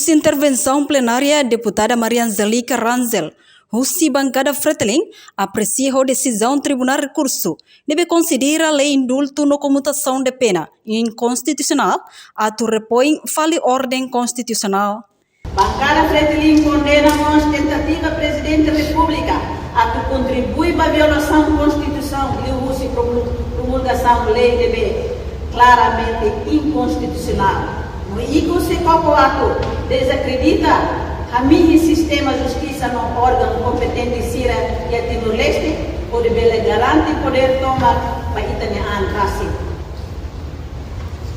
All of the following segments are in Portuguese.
Durante intervenção plenária, a deputada Maria Angelica Ranzel, Russi bancada Freteling, aprecia a decisão Tribunal Recurso, deve considerar a lei indulto no comutação de pena inconstitucional, ato repõe fale ordem constitucional. Bancada Freteling condena a tentativa Presidente da República a que contribui para a violação da Constituição e o uso e promulgação da lei deve claramente inconstitucional. No ICO se ato desacredita a minha sistema de justiça no órgão competente Sira e a Timor-Leste, ou de garante poder tomar para Itanian Kasi.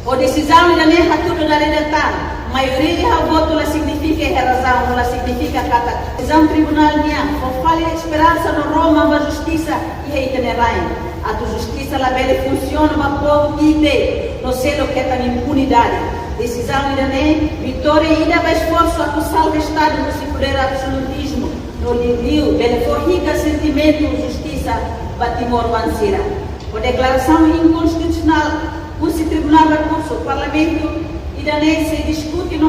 A decisão da lei tudo da redação, maioria do voto lá significa razão, lá significa cata. Decisão tribunal minha, com falha esperança no Roma, a justiça e a Itanian. A justiça lá bem funciona, mas povo que tem, no selo que tem impunidade. Decisão irane, vitória ainda vai esforço a salvar o Estado no se poder absolutismo, no livro, beneficia sentimento de justiça, batimor vancira. A declaração inconstitucional, o Tribunal de Recurso, o Parlamento irane se discute no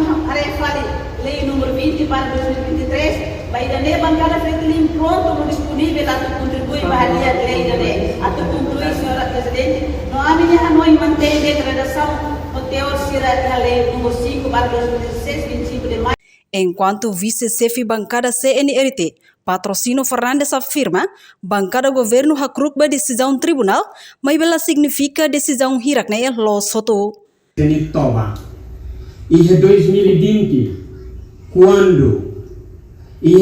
lei número 20 para 2023, vai irane bancada Freteling pronto, no disponível, a contribuir para a lei irane. A concluir, senhora Presidente, não há minha não mantém degradação. Enquanto vice-chefe bancada CNRT, Patrocínio Fernandes afirma, bancada governo hakruba decisão tribunal, mas ela significa decisão hiraknea lo soto. Toma. E em 2020, quando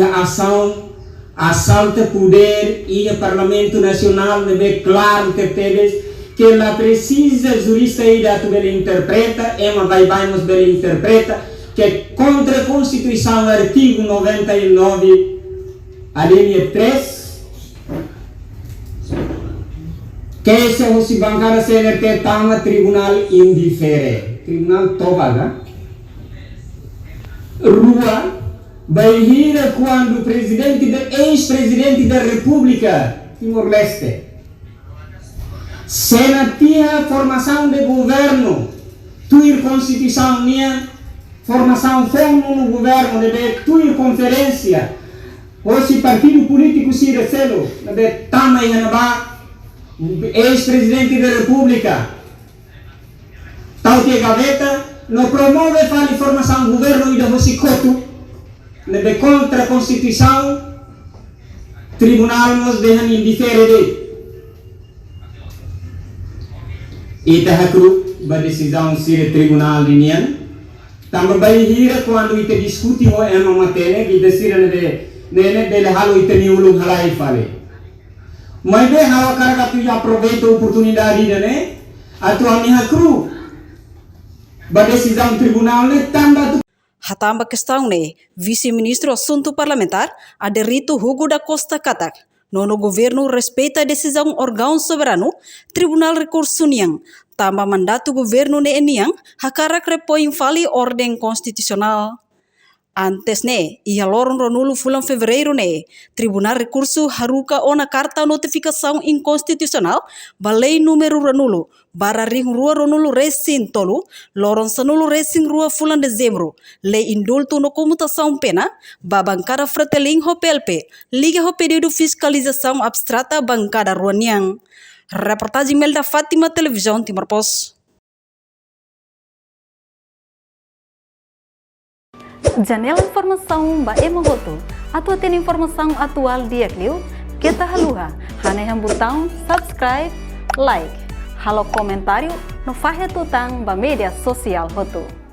a ação assalta poder e o Parlamento Nacional deve claro que teve que ela precisa jurista ir a tu interpreta, ema vai nos interpreta que contra a Constituição artigo 99 a linha 3 que se bancada CNRT tama tribunal indifere tribunal tobaga rua vai ir quando o ex-presidente da República Timor-Leste se não tinha formação de governo, tua constituição minha formação forma no governo, deve tua conferência, ou se partido político se recebe, deve também ex-presidente da República, tal que gaveta, não promove fale formação do governo e da você coto, deve contra a constituição, tribunal nos deixa indiferente. Ita hakru ba decisão sir tribunal linian tamba bai hira quando ita discuti o ema matene que decira nene bele halu ita ni ulu halai fale mas be hawa carga tu aproveita a oportunidade né atu ami hakru ba decisão tribunal ne tamba tu Hatamba questão ne vice-ministro assunto parlamentar Aderito Hugo da Costa Katak. Nono governo respeita a decisão órgão soberano, Tribunal Recurso Niang, tamba mandato governo ne Niang, hakarak repõe fale ordem constitucional. Antes ne, ia loron ronulo fulan fevereiro ne, Tribunal Recurso haruka ona carta notificação inconstitucional, balei número ronulo, bararing rua ronulo resin tolu, loron sanulo resin rua fulan dezembro, lei indulto no comutação pena, babancada Freteling ho PLP, liga ho pedido fiscalização abstrata bancada Ruaniang. Reportagem Melda Fátima, Televisão Timor Post. Janela informação ba emogoto. Atua tem informação atual dia Clio. Kita haluha. Hane yang botão subscribe, like. Halo comentário no fahe tutang ba media sosial hoto.